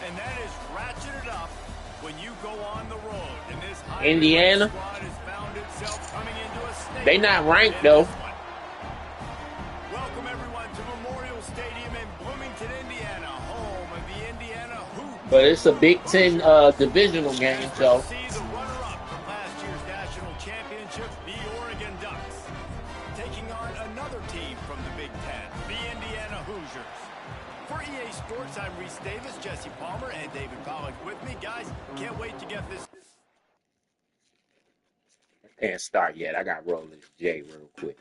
And that is ratcheted up when you go on the road. And this Indiana. squad has found itself coming into a state. They not ranked though. Welcome everyone to Memorial Stadium in Bloomington, Indiana, home of the Indiana Hoops. But it's a Big Ten divisional game, so. See the runner-up from last year's national championship, the Oregon Ducks, taking on another team from the Big Ten, the Indiana Hoosiers. For EA Sports, I'm Reese Davis, Jesse Palmer, and David Pollack with me. Guys, can't wait to get this. I can't start yet. I got to roll this J real quick.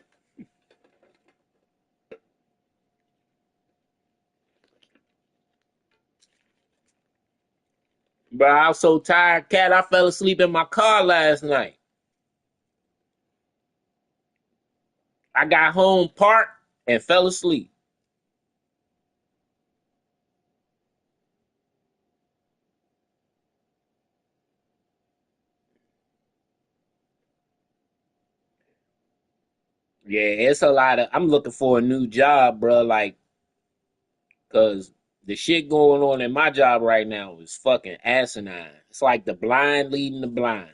But I was so tired, Cat, I fell asleep in my car last night. I got home, parked, and fell asleep. Yeah, it's a lot of. I'm looking for a new job, bro. Like, cause the shit going on in my job right now is fucking asinine. It's like the blind leading the blind.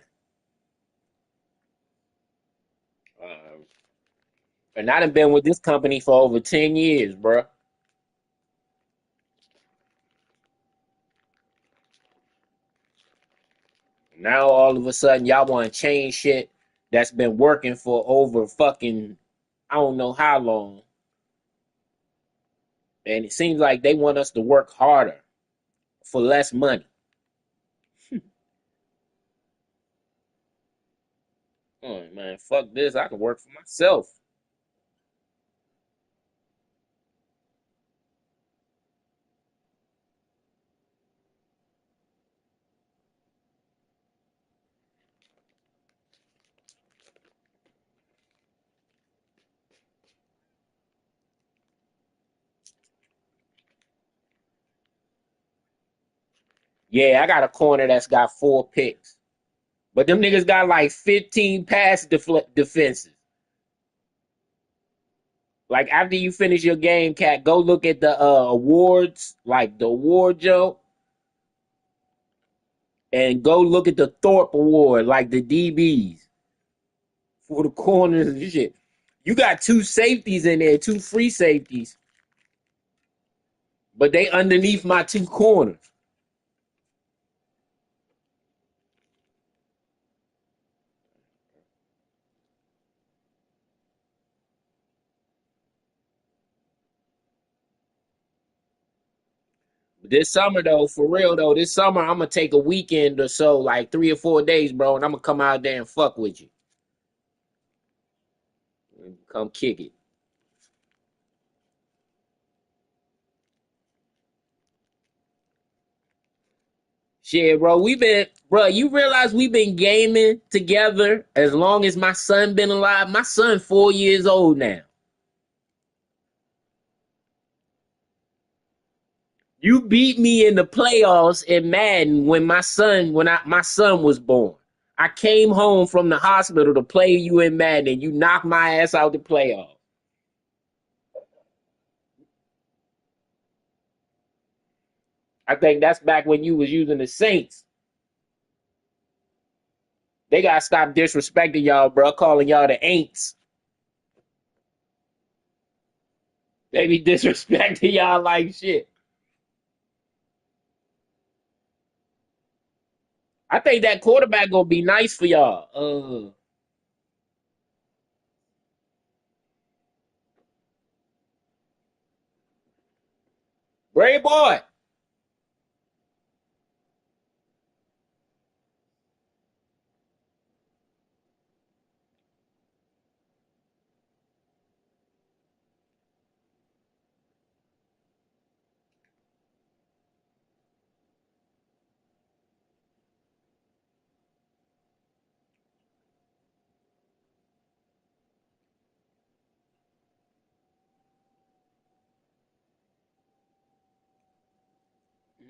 And I done been with this company for over 10 years, bro. Now all of a sudden y'all want to change shit that's been working for over fucking I don't know how long. And it seems like they want us to work harder for less money. Oh man, fuck this. I can work for myself. Yeah, I got a corner that's got 4 picks. But them niggas got like 15 pass defenses. Like after you finish your game, Cat, go look at the awards, like the award Joe, and go look at the Thorpe Award, like the DBs for the corners and shit. You got 2 safeties in there, 2 free safeties, but they underneath my 2 corners. This summer though, for real though, this summer I'm gonna take a weekend or so, like 3 or 4 days, bro, and I'm gonna come out there and fuck with you. Come kick it. Shit, bro, bro, you realize we've been gaming together as long as my son been alive? My son 4 years old now. You beat me in the playoffs in Madden when my son was born. I came home from the hospital to play you in Madden and you knocked my ass out the playoffs. I think that's back when you was using the Saints. They gotta stop disrespecting y'all, bro, calling y'all the Aints. They be disrespecting y'all like shit. I think that quarterback gonna be nice for y'all. Bray boy.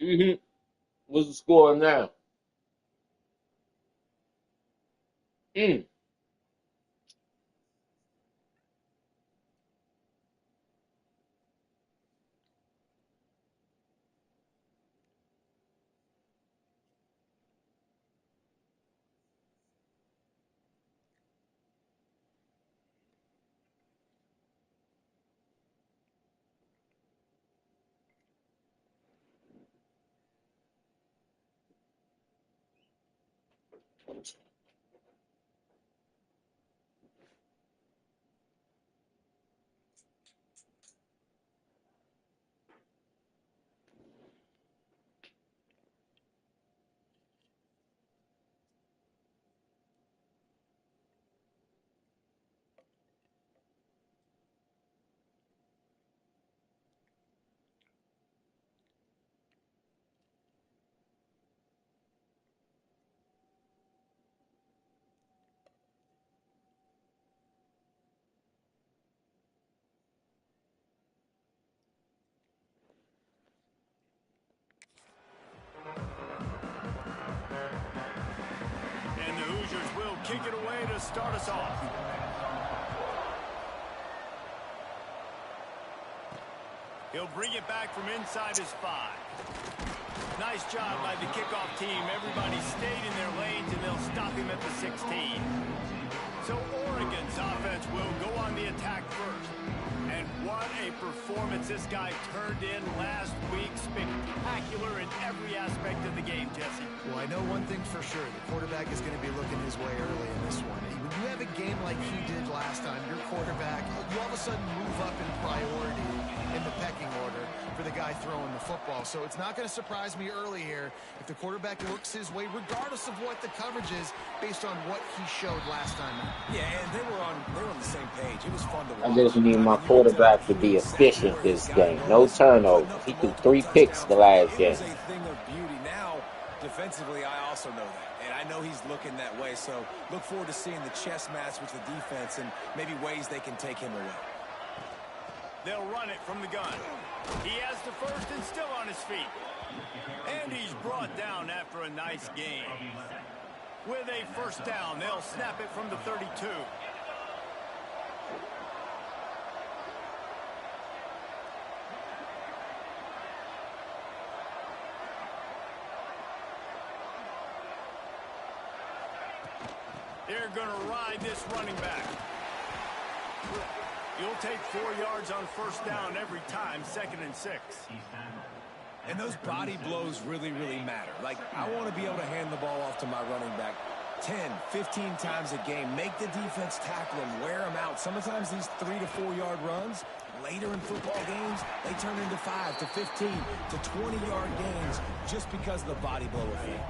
Mm-hmm. What's the score now? Mm. And the Hoosiers will kick it away to start us off. He'll bring it back from inside his 5. Nice job by the kickoff team. Everybody stayed in their lanes, and they'll stop him at the 16. So Oregon's offense will go on the attack first. And what a performance this guy turned in last week. Spectacular in every aspect of the game, Jesse. Well, I know one thing for sure. The quarterback is going to be looking his way early in this one. When you have a game like he did last time, your quarterback, you all of a sudden move up in priority in the pecking order for the guy throwing the football. So it's not going to surprise me early here if the quarterback works his way, regardless of what the coverage is, based on what he showed last time. Yeah, and they were on the same page. It was fun to watch. I just need my quarterback to be efficient this game. No turnovers. He threw 3 picks the last game. It was a thing of beauty. Now, defensively, I also know that. And I know he's looking that way. So look forward to seeing the chess match with the defense and maybe ways they can take him away. They'll run it from the gun. He has the first and still on his feet. And he's brought down after a nice game. With a first down, they'll snap it from the 32. They're going to ride this running back. You'll take 4 yards on first down every time, 2nd and 6. And those body blows really, really matter. Like, I want to be able to hand the ball off to my running back 10, 15 times a game. Make the defense tackle him, wear him out. Sometimes these 3 to 4 yard runs, later in football games, they turn into 5 to 15 to 20-yard gains just because of the body blow effect.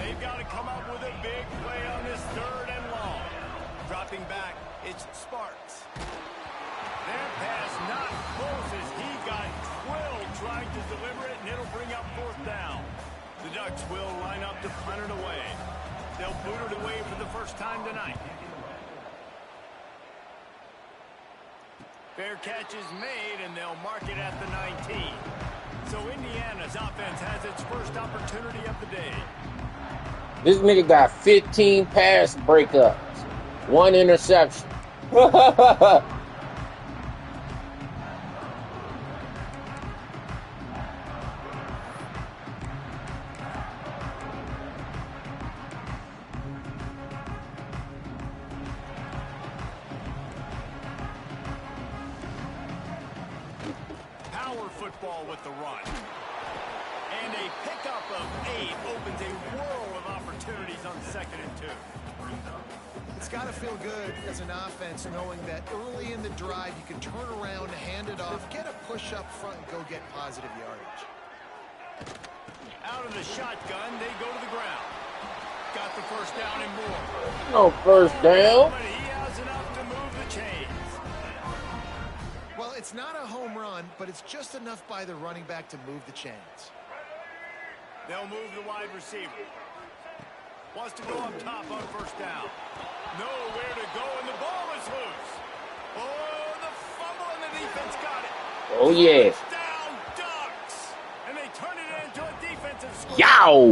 They've got to come up with a big play on this 3rd and long. Dropping back, it's Sparks. Their pass not close as he got twilled trying to deliver it, and it'll bring up 4th down. The Ducks will line up to punt it away. They'll boot it away for the first time tonight. Fair catch is made, and they'll mark it at the 19. So Indiana's offense has its first opportunity of the day. This nigga got 15 pass breakups, 1 interception. Power football with the run. And a pickup of 8 opens a whirl of opportunities on 2nd and 2. It's got to feel good as an offense knowing that early in the drive you can turn around, hand it off, get a push up front, and go get positive yardage. Out of the shotgun, they go to the ground. Got the first down and more. No first down. But he has enough to move the chains. Well, it's not a home run, but it's just enough by the running back to move the chains. They'll move the wide receiver. Wants to go up top on first down. Nowhere to go, and the ball is loose. Oh, the fumble, and the defense got it. Oh, yeah. Down, Ducks. And they turn it into a defensive score. Yow!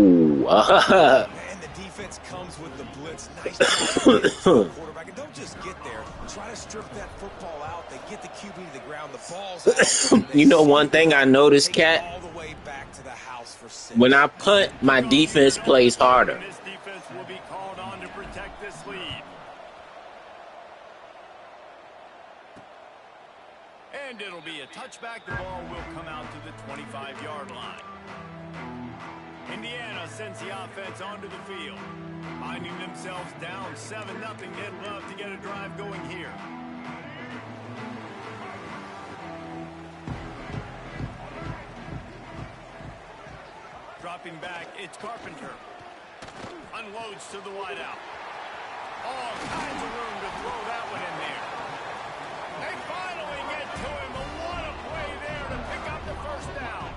And the defense comes with the blitz. Nice job. Quarterback. And don't just get there. Try to strip that football out. They get the QB to the ground. The ball's out. You know one thing I noticed, Cat? All the way back to the house for 6. When I punt, my defense plays harder. This defense will be called on to protect this lead. And it'll be a touchback. The ball will come out to the 25-yard line. Indiana sends the offense onto the field. Finding themselves down 7-0, they'd love to get a drive going here. Dropping back, it's Carpenter. Unloads to the wideout. All kinds of room to throw that one in there. They finally get to him, but what a play there to pick up the first down.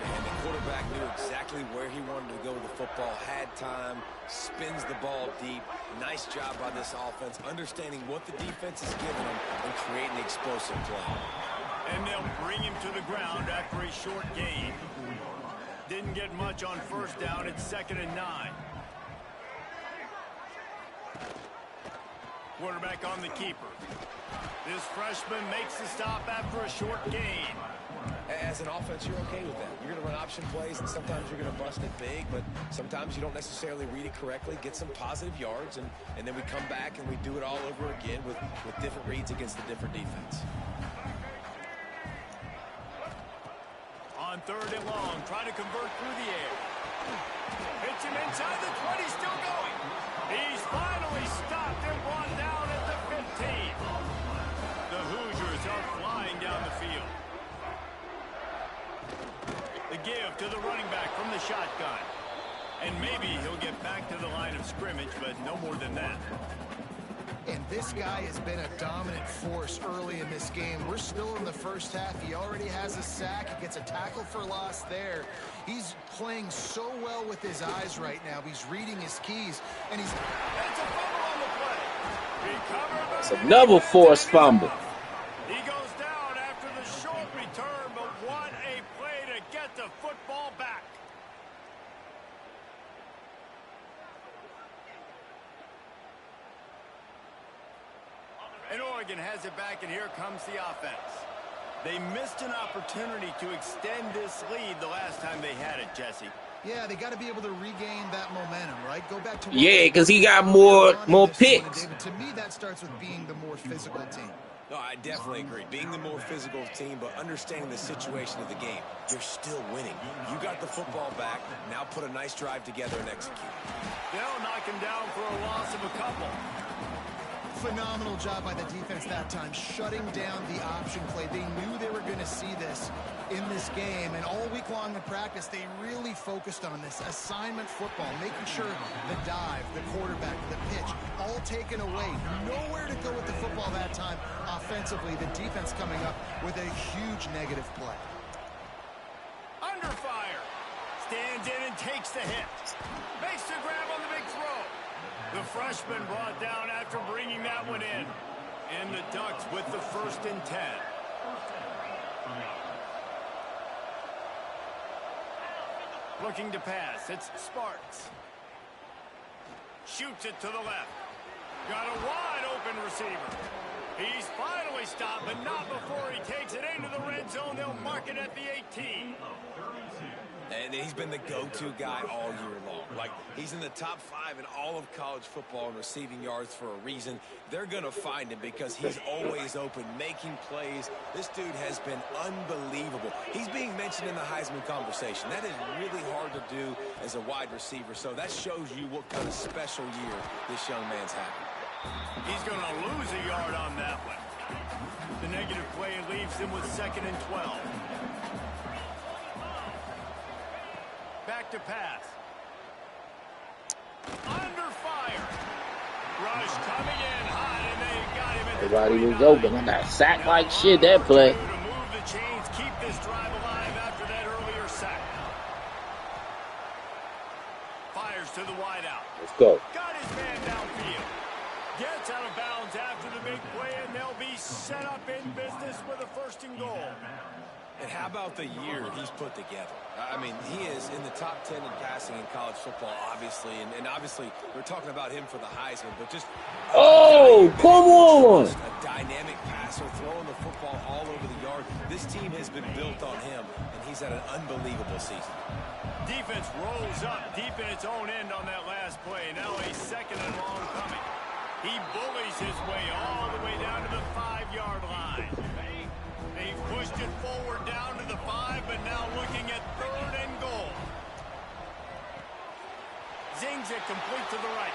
And the quarterback knew exactly where he wanted to go with the football, had time, spins the ball deep. Nice job by this offense, understanding what the defense is giving them and creating explosive play. And they'll bring him to the ground after a short gain. Didn't get much on first down. It's 2nd and 9. Quarterback on the keeper. This freshman makes the stop after a short gain. As an offense, you're okay with that. You're going to run option plays, and sometimes you're going to bust it big, but sometimes you don't necessarily read it correctly, get some positive yards, and then we come back and we do it all over again with different reads against the different defense. On 3rd and long, try to convert through the air. Hits him inside the 20, still going. He's finally stopped and brought down at the 15. The Hoosiers are flying down the field. The give to the running back from the shotgun. And maybe he'll get back to the line of scrimmage, but no more than that. And this guy has been a dominant force early in this game. We're still in the first half. He already has a sack. He gets a tackle for loss there. He's playing so well with his eyes right now. He's reading his keys. And he's... That's a fumble on the play. It's another forced fumble. He goes down after the short return, but what a play to get the football back. And Oregon has it back, and here comes the offense. They missed an opportunity to extend this lead the last time they had it, Jesse. Yeah, they got to be able to regain that momentum, right? Go back to... Yeah, because he got more picks. To me, that starts with being the more physical team. No, I definitely agree. Being the more physical team, but understanding the situation of the game. You're still winning. You got the football back. Now put a nice drive together and execute. They'll knock him down for a loss of a couple. Phenomenal job by the defense that time, shutting down the option play. They knew they were going to see this in this game, and all week long in practice, they really focused on this assignment football, making sure the dive, the quarterback, the pitch, all taken away. Nowhere to go with the football that time. Offensively, the defense coming up with a huge negative play. Under fire. Stands in and takes the hit. Makes the grab on the big throw. The freshman brought down after bringing that one in. And the Ducks with the 1st and 10. Looking to pass. It's Sparks. Shoots it to the left. Got a wide open receiver. He's finally stopped, but not before he takes it into the red zone. They'll mark it at the 18. And he's been the go-to guy all year long. Like, he's in the top 5 in all of college football in receiving yards for a reason. They're going to find him because he's always open, making plays. This dude has been unbelievable. He's being mentioned in the Heisman conversation. That is really hard to do as a wide receiver. So that shows you what kind of special year this young man's having. He's going to lose a yard on that one. The negative play leaves him with 2nd and 12. Back to pass. Under fire. Rush coming in hot, and they got him at the Everybody was open. I got sacked like shit that play. To move the chains, keep this drive alive after that earlier sack. Fires to the wideout. Let's go. Got his man downfield. Gets out of bounds after the big play, and they'll be set up in business with a 1st and goal. And how about the year he's put together? I mean, he is in the top 10 in passing in college football, obviously. And obviously, we're talking about him for the Heisman, but just... Oh, come on! A dynamic passer, throwing the football all over the yard. This team has been built on him, and he's had an unbelievable season. Defense rolls up deep in its own end on that last play. Now a 2nd and long coming. He bullies his way all the way down to the 5-yard line. They've pushed it forward down to the 5, but now looking at 3rd and goal. Swings it complete to the right.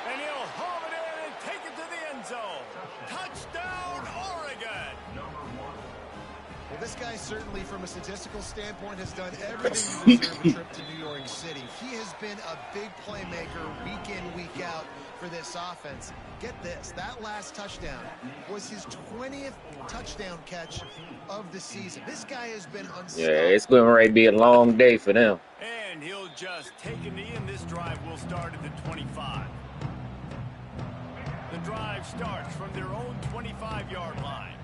And he'll haul it in and take it to the end zone. Touchdown, Oregon. Well, this guy certainly, from a statistical standpoint, has done everything to deserve a trip to New York City. He has been a big playmaker week in, week out for this offense. Get this, that last touchdown was his 20th touchdown catch of the season. This guy has been unstoppable. Yeah, it's going to be a long day for them. And he'll just take a knee, and this drive will start at the 25. The drive starts from their own 25-yard line.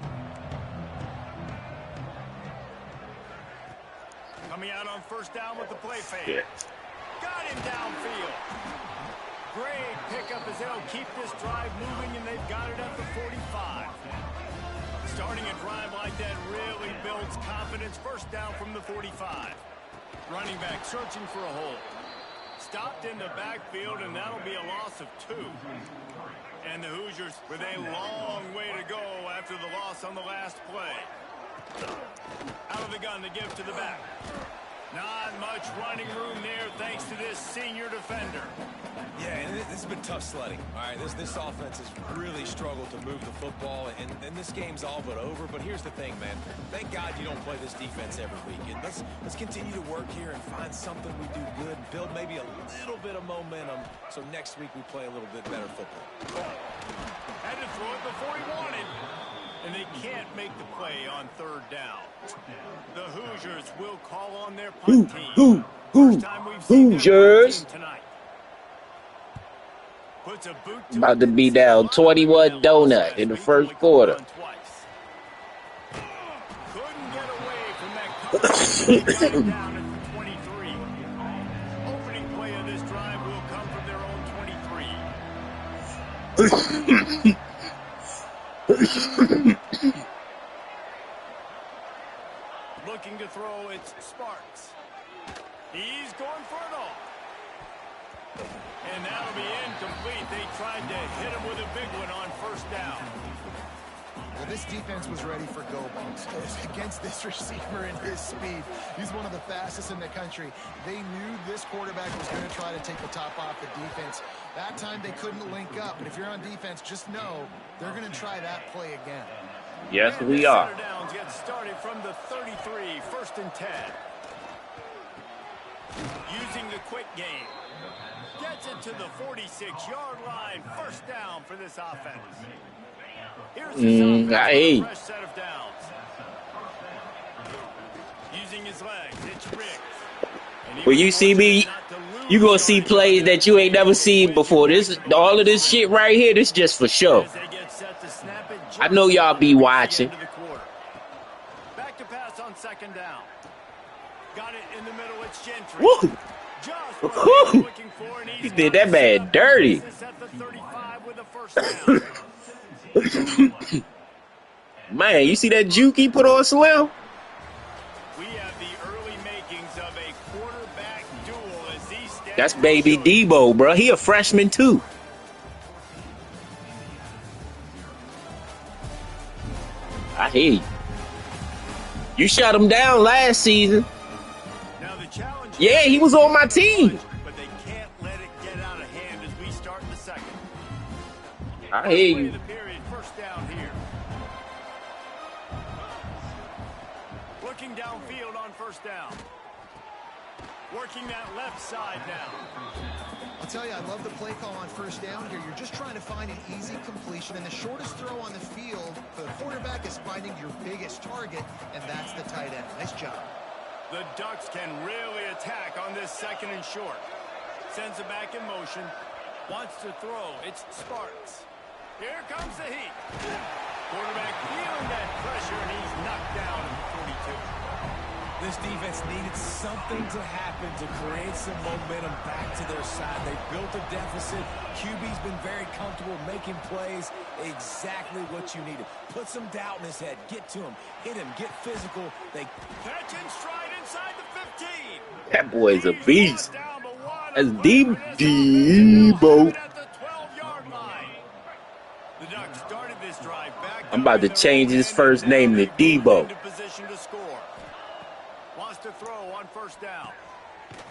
Coming out on first down with the play fake. Yeah. Got him downfield. Great pickup as they'll keep this drive moving, and they've got it at the 45. Starting a drive like that really builds confidence. First down from the 45. Running back searching for a hole. Stopped in the backfield, and that'll be a loss of 2. And the Hoosiers with a long way to go after the loss on the last play. Out of the gun to give to the back. Not much running room there thanks to this senior defender. Yeah, and this has been tough sledding. All right, this offense has really struggled to move the football, and this game's all but over. But here's the thing, man. Thank God you don't play this defense every week. And let's continue to work here and find something we do good, build maybe a little bit of momentum, so next week we play a little bit better football. Had to throw it before he wanted. And they can't make the play on third down. The Hoosiers will call on their punt team. First time we've seen Hoosiers tonight. Puts a boot to about to be down 21 donut in the first quarter. Couldn't get away from that coverage. Down at the 23. Opening play of this drive will come from their own 23. Looking to throw, it's Sparks. He's going for it all. And that'll be incomplete. They tried to hit him with a big one on first down. Well, this defense was ready for go bumps against this receiver and his speed. He's one of the fastest in the country. They knew this quarterback was going to try to take the top off the defense. That time they couldn't link up. But if you're on defense, just know they're going to try that play again. Yes, and we are. Downs get started from the 33, first and 10. Using the quick game. Gets it to the 46-yard line. First down for this offense. Here's his fresh set of downs. Using his legs, it's Riggs. When you see me, you gonna see plays that you ain't never seen before. All of this shit right here, this just for show. I know y'all be watching. Back to pass on second down. Got it in the middle, it's Gentry. Woo! Woo! He did that man dirty. Man, you see that juke he put on Slim? We have the early makings of a quarterback duel as these stats. That's baby Debo, bro. He a freshman too. I hear you. You shut him down last season. Now the challenge. Yeah, he was on my team. But they can't let it get out of hand as we start the second. I hear you. First down here. Looking downfield on first down. Working that left side now. I'll tell you, I love the play call on first down here. You're just trying to find an easy completion, and the shortest throw on the field for the quarterback is finding your biggest target, and that's the tight end. Nice job. The Ducks can really attack on this second and short. Sends it back in motion. Wants to throw. It's Sparks. Here comes the heat. Quarterback feeling that pressure, and he's knocked down at the 42. This defense needed something to happen to create some momentum back to their side. They built a deficit. QB's been very comfortable making plays. Exactly what you needed. Put some doubt in his head. Get to him. Hit him. Get physical. They catch and stride inside the 15. That boy's a beast. That's Debo. The Ducks started this drive back. I'm about to change his first name to Debo. Position to score. Wants to throw on first down.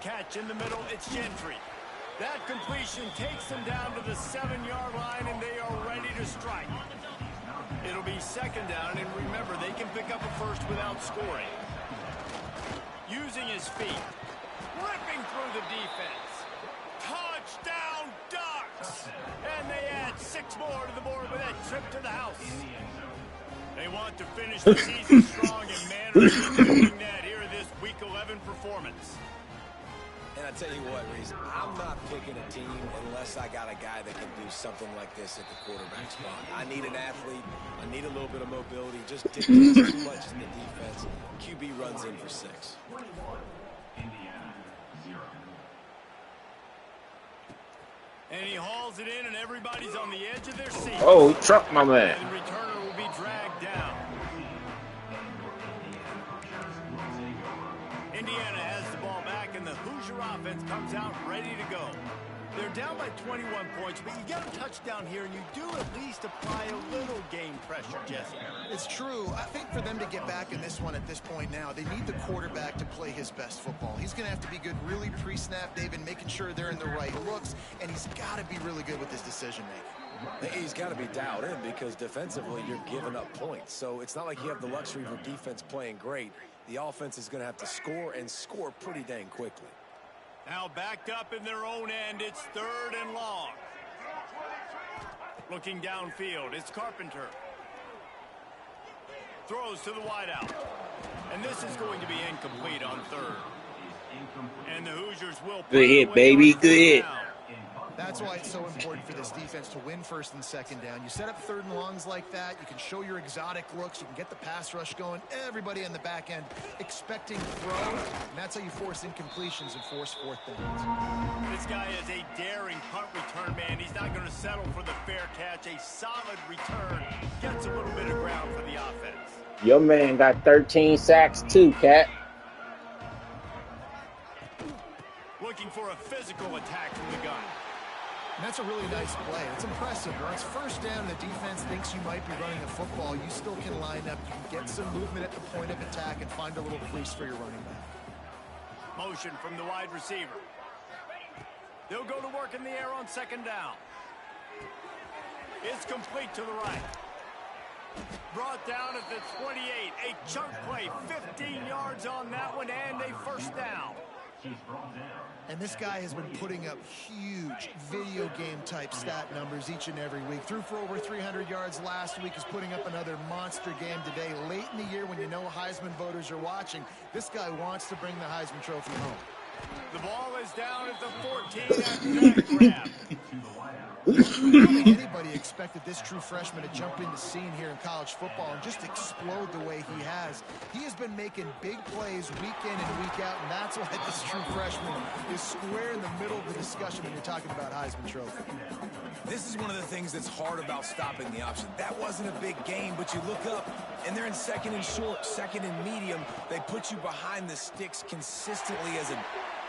Catch in the middle, it's Gentry. That completion takes them down to the 7-yard line, and they are ready to strike. It'll be second down, and remember, they can pick up a first without scoring. Using his feet, ripping through the defense. Touchdown Ducks! And they add 6 more to the board with that trip to the house. They want to finish the season strong, and man, are they doing that here in this Week 11 performance. And I tell you what, Reese, I'm not picking a team unless I got a guy that can do something like this at the quarterback spot. I need an athlete. I need a little bit of mobility. Just dictates too much in the defense. QB runs in for 6. And he hauls it in, and everybody's on the edge of their seat. Oh, he trucked my man. And the returner will be dragged down. Indiana has the ball back, and the Hoosier offense comes out ready to go. They're down by 21 points, but you get a touchdown here, and you do at least apply a little game pressure, Jesse. It's true. I think for them to get back in this one at this point now, they need the quarterback to play his best football. He's going to have to be good really pre-snap, David, making sure they're in the right looks, and he's got to be really good with his decision-making. He's got to be dialed in because defensively you're giving up points. So it's not like you have the luxury of your defense playing great. The offense is going to have to score and score pretty dang quickly. Now backed up in their own end, it's 3rd and long. Looking downfield, it's Carpenter. Throws to the wideout. And this is going to be incomplete on 3rd. And the Hoosiers will... Good hit, baby. Good hit. That's why it's so important for this defense to win 1st and 2nd down. You set up 3rd and longs like that. You can show your exotic looks. You can get the pass rush going. Everybody on the back end expecting throws. And that's how you force incompletions and force 4th downs. This guy is a daring punt return man. He's not going to settle for the fair catch. A solid return. Gets a little bit of ground for the offense. Your man got 13 sacks too, Cat. Looking for a physical attack from the gun. And that's a really nice play. It's impressive. When it's 1st down, the defense thinks you might be running a football. You still can line up. You can get some movement at the point of attack and find a little crease for your running back. Motion from the wide receiver. They'll go to work in the air on 2nd down. It's complete to the right. Brought down at the 28. A chunk play, 15 yards on that one, and a 1st down. And this guy has been putting up huge video game type stat numbers each and every week. Threw for over 300 yards last week. Is putting up another monster game today. Late in the year when you know Heisman voters are watching, this guy wants to bring the Heisman Trophy home. The ball is down at the 14 after that grab. I don't think anybody expected this true freshman to jump in the scene here in college football and just explode the way he has. He has been making big plays week in and week out, and that's why this true freshman is square in the middle of the discussion when you're talking about Heisman Trophy. This is one of the things that's hard about stopping the option. That wasn't a big game, but you look up, and they're in 2nd and short, 2nd and medium. They put you behind the sticks consistently as a...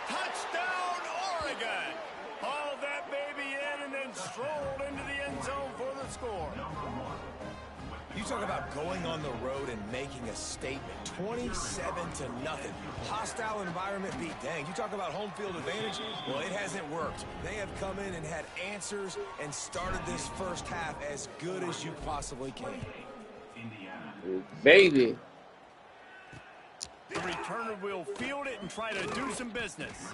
Touchdown, Oregon! Hauled that baby in and then strolled into the end zone for the score. You talk about going on the road and making a statement. 27-0. Hostile environment beat. Dang, you talk about home field advantage? Well, it hasn't worked. They have come in and had answers and started this 1st half as good as you possibly can. Baby. The returner will field it and try to do some business.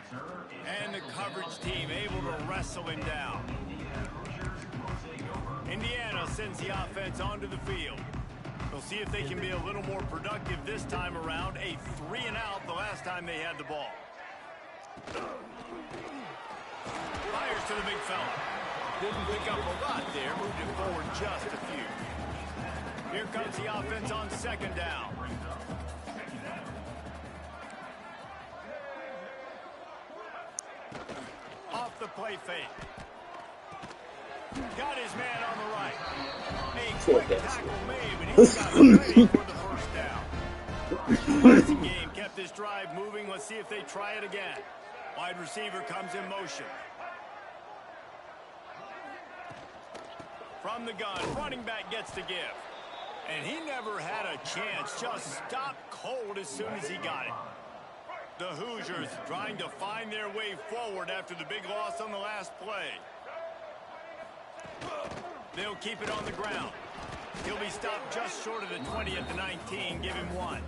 And the coverage team able to wrestle him down. Indiana sends the offense onto the field. They'll see if they can be a little more productive this time around. A 3-and-out the last time they had the ball. Fires to the big fella. Didn't pick up a lot there. Moved it forward just a few. Here comes the offense on 2nd down. Off the play fake. Got his man on the right. A quick tackle made, but he's got ready for the 1st down. Passing game kept this drive moving. Let's see if they try it again. Wide receiver comes in motion. From the gun, running back gets to give. And he never had a chance. Just stopped cold as soon as he got it. The Hoosiers trying to find their way forward after the big loss on the last play. They'll keep it on the ground. He'll be stopped just short of the 20 at the 19. Give him 1.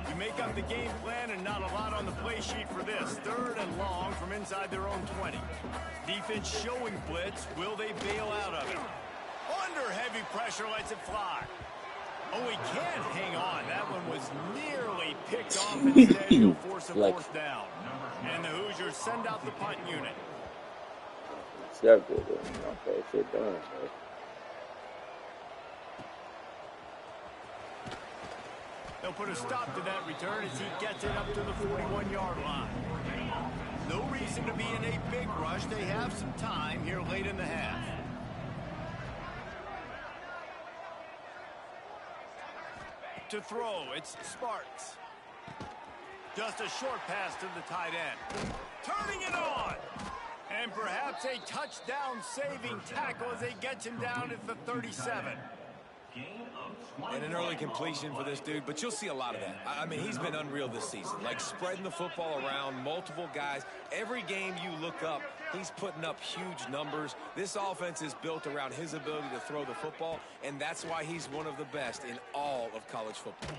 You make up the game plan and not a lot on the play sheet for this. 3rd and long from inside their own 20. Defense showing blitz. Will they bail out of it? Under heavy pressure, lets it fly. Oh, he can't hang on. That one was nearly picked off. Instead, he'll force a fourth down. And the Hoosiers send out the punt unit. Okay, shit done, bro. They'll put a stop to that return as he gets it up to the 41-yard line. No reason to be in a big rush. They have some time here late in the half. To throw, it's Sparks. Just a short pass to the tight end. Turning it on. And perhaps a touchdown-saving tackle as they get him down at the 37. And an early completion for this dude, but you'll see a lot of that. I mean, he's been unreal this season, like spreading the football around, multiple guys. Every game you look up, he's putting up huge numbers. This offense is built around his ability to throw the football, and that's why he's one of the best in all of college football.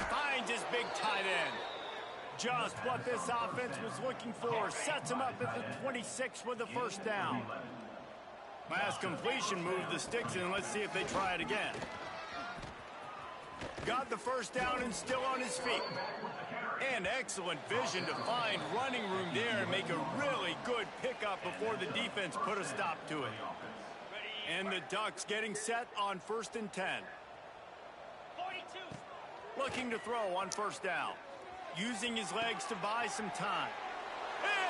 Finds his big tight end. Just what this offense was looking for. Sets him up at the 26 with the first down. Last completion moved the sticks in. Let's see if they try it again. Got the first down and still on his feet. And excellent vision to find running room there and make a really good pickup before the defense put a stop to it. And the Ducks getting set on 1st and 10. Looking to throw on first down. Using his legs to buy some time.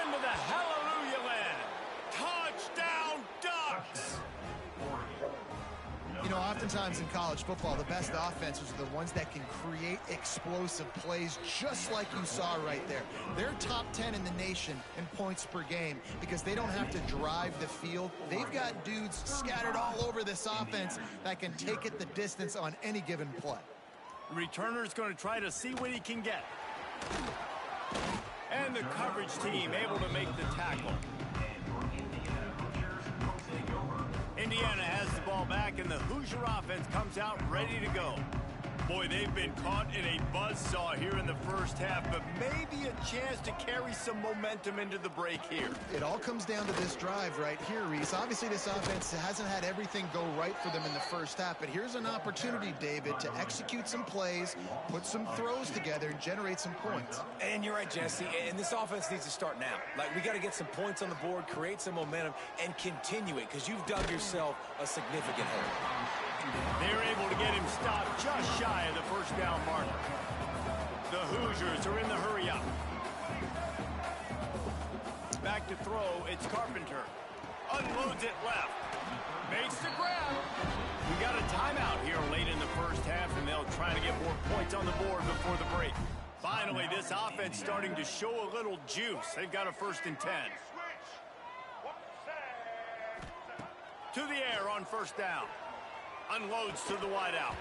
Into the hallelujah land. Touchdown, Ducks! You know, oftentimes in college football, the best offenses are the ones that can create explosive plays, just like you saw right there. They're top 10 in the nation in points per game because they don't have to drive the field. They've got dudes scattered all over this offense that can take it the distance on any given play. The returner's going to try to see what he can get. And the coverage team able to make the tackle. Indiana has the ball back, and the Hoosier offense comes out ready to go. Boy, they've been caught in a buzzsaw here in the first half, but maybe a chance to carry some momentum into the break here. It all comes down to this drive right here, Reese. Obviously, this offense hasn't had everything go right for them in the first half, but here's an opportunity, David, to execute some plays, put some throws together, and generate some points. And you're right, Jesse, and this offense needs to start now. Like, we got to get some points on the board, create some momentum, and continue it, because you've dug yourself a significant hole. They're able to get him stopped just shy of the first down marker. The Hoosiers are in the hurry up. Back to throw, it's Carpenter. Unloads it left. Makes the grab. We got a timeout here late in the first half, and they'll try to get more points on the board before the break. Finally, this offense starting to show a little juice. They've got a 1st and 10. To the air on first down. Unloads to the wideout.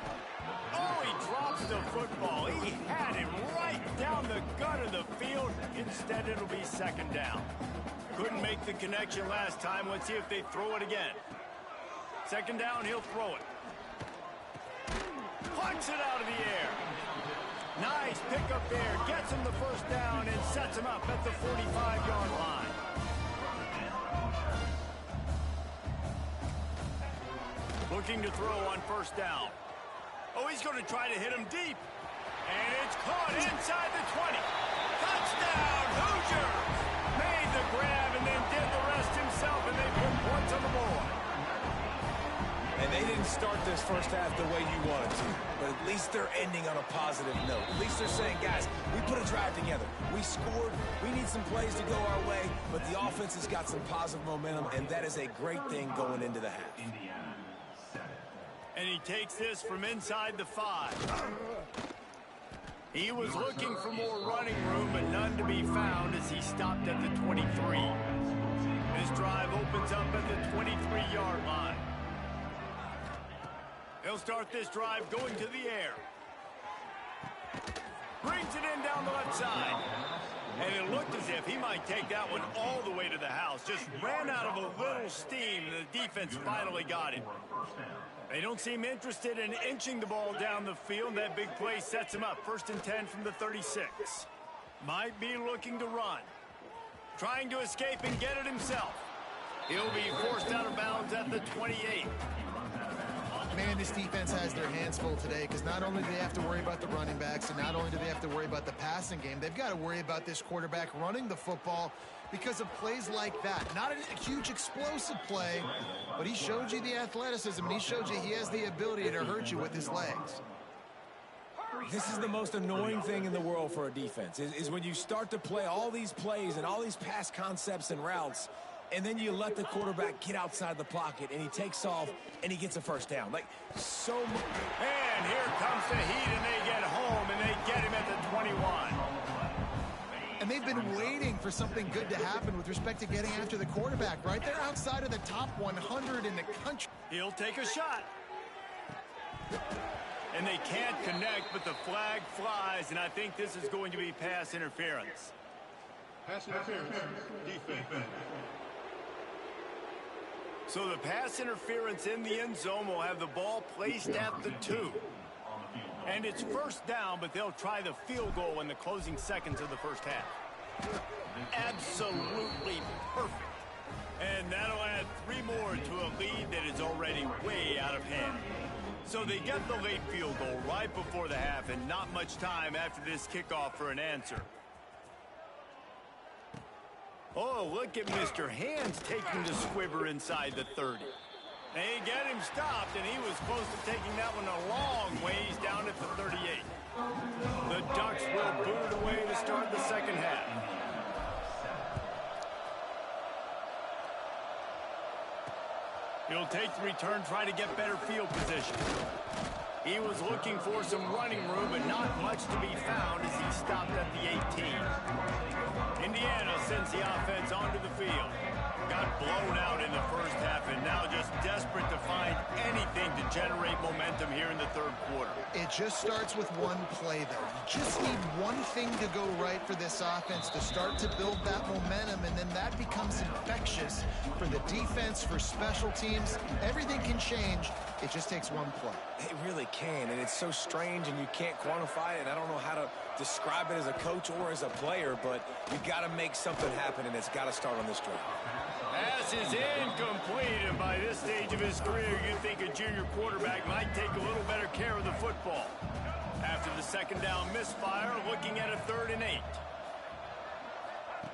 Oh, he drops the football. He had him right down the gut of the field. Instead, it'll be 2nd down. Couldn't make the connection last time. Let's see if they throw it again. 2nd down, he'll throw it. Plucks it out of the air. Nice pickup there. Gets him the first down and sets him up at the 45-yard line. Looking to throw on first down. Oh, he's going to try to hit him deep. And it's caught inside the 20. Touchdown, Hoosiers! Made the grab and then did the rest himself, and they put points on the board. And they didn't start this first half the way you wanted to, but at least they're ending on a positive note. At least they're saying, guys, we put a drive together. We scored. We need some plays to go our way, but the offense has got some positive momentum, and that is a great thing going into the half. And he takes this from inside the 5. He was looking for more running room, but none to be found as he stopped at the 23. This drive opens up at the 23-yard line. They'll start this drive going to the air. Brings it in down the left side. And it looked as if he might take that one all the way to the house. Just ran out of a little steam. The defense finally got him. They don't seem interested in inching the ball down the field. That big play sets him up. 1st and 10 from the 36. Might be looking to run. Trying to escape and get it himself. He'll be forced out of bounds at the 28. Man, this defense has their hands full today because not only do they have to worry about the running backs and not only do they have to worry about the passing game, they've got to worry about this quarterback running the football because of plays like that. Not a huge explosive play, but he showed you the athleticism and he showed you he has the ability to hurt you with his legs. This is the most annoying thing in the world for a defense, is when you start to play all these plays and all these pass concepts and routes, and then you let the quarterback get outside the pocket, and he takes off, and he gets a first down. Like, so much. And here comes the heat, and they get home, and they get him at the 21. And they've been waiting for something good to happen with respect to getting after the quarterback, right? They're outside of the top 100 in the country. He'll take a shot. And they can't connect, but the flag flies, and I think this is going to be pass interference. Pass interference, defense. So the pass interference in the end zone will have the ball placed at the 2. And it's first down, but they'll try the field goal in the closing seconds of the first half. Absolutely perfect. And that'll add 3 more to a lead that is already way out of hand. So they get the late field goal right before the half and not much time after this kickoff for an answer. Oh, look at Mr. Hands taking the squibber inside the 30. They get him stopped, and he was close to taking that one a long ways down at the 38. The Ducks will boot it away to start the second half. He'll take the return, try to get better field position. He was looking for some running room, but not much to be found as he stopped at the 18. Indiana sends the offense onto the field. Got blown out in the first half and now just desperate to find anything to generate momentum here in the third quarter. It just starts with one play, though. You just need one thing to go right for this offense to start to build that momentum, and then that becomes infectious for the defense, for special teams. Everything can change. It just takes one play. It really can, and it's so strange, and you can't quantify it. I don't know how to describe it as a coach or as a player, but you got to make something happen, and it's got to start on this drive. Pass is incomplete, and by this stage of his career, you'd think a junior quarterback might take a little better care of the football. After the second down misfire, looking at a 3rd and 8.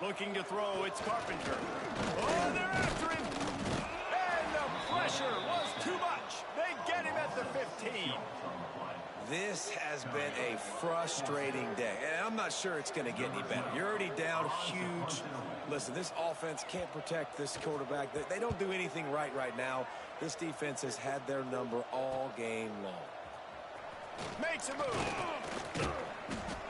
Looking to throw, it's Carpenter. Oh, they're after him! And the pressure was too much. They get him at the 15. This has been a frustrating day, and I'm not sure it's going to get any better. You're already down huge. Listen, this offense can't protect this quarterback. They don't do anything right now. This defense has had their number all game long. Makes a move.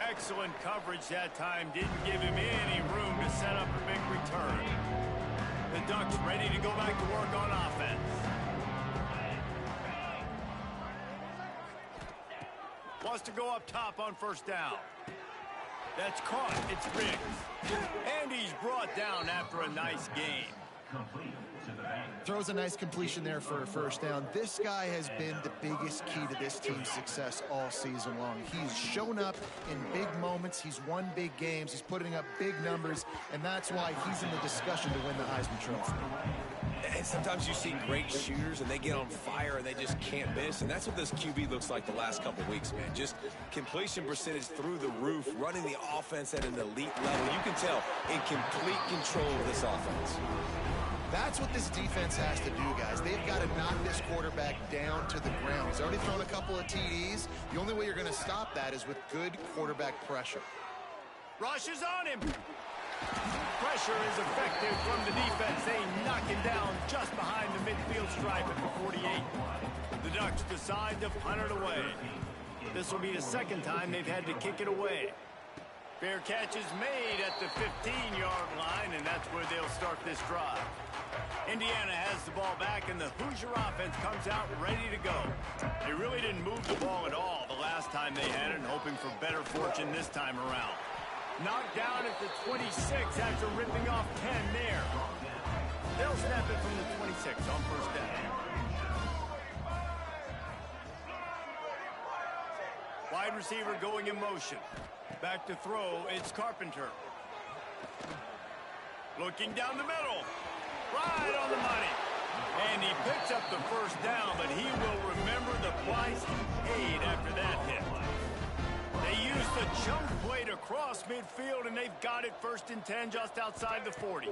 Excellent coverage that time. Didn't give him any room to set up a big return. The Ducks ready to go back to work on offense. Wants to go up top on first down. That's caught. It's Riggs. And he's brought down after a nice game. Throws a nice completion there for a first down. This guy has been the biggest key to this team's success all season long. He's shown up in big moments. He's won big games. He's putting up big numbers, and that's why he's in the discussion to win the Heisman Trophy. And sometimes you see great shooters, and they get on fire, and they just can't miss. And that's what this QB looks like the last couple of weeks, man. Just completion percentage through the roof, running the offense at an elite level. You can tell in complete control of this offense. That's what this defense has to do, guys. They've got to knock this quarterback down to the ground. He's already thrown a couple of TDs. The only way you're going to stop that is with good quarterback pressure. Rush is on him. Pressure is effective from the defense. They knock him down just behind the midfield stripe at the 48. The Ducks decide to punt it away. This will be the second time they've had to kick it away. Fair catch is made at the 15-yard line, and that's where they'll start this drive. Indiana has the ball back, and the Hoosier offense comes out ready to go. They really didn't move the ball at all the last last time they had it and hoping for better fortune this time around. Knocked down at the 26 after ripping off 10 there. They'll snap it from the 26 on first down. Wide receiver going in motion. Back to throw, it's Carpenter. Looking down the middle. Right on the money. And he picks up the first down, but he will remember the price he paid after that hit. They used the jump play to cross midfield, and they've got it 1st and 10 just outside the 40.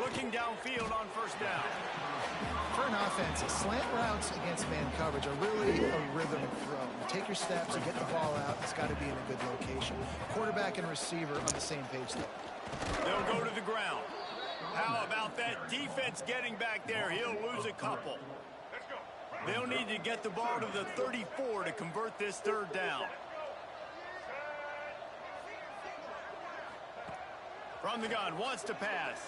Looking downfield on first down. For an offense, slant routes against man coverage are really a rhythm throw. You take your steps and get the ball out. It's got to be in a good location. Quarterback and receiver on the same page there. They'll go to the ground. How about that defense getting back there? He'll lose a couple. They'll need to get the ball to the 34 to convert this 3rd down. From the gun, wants to pass.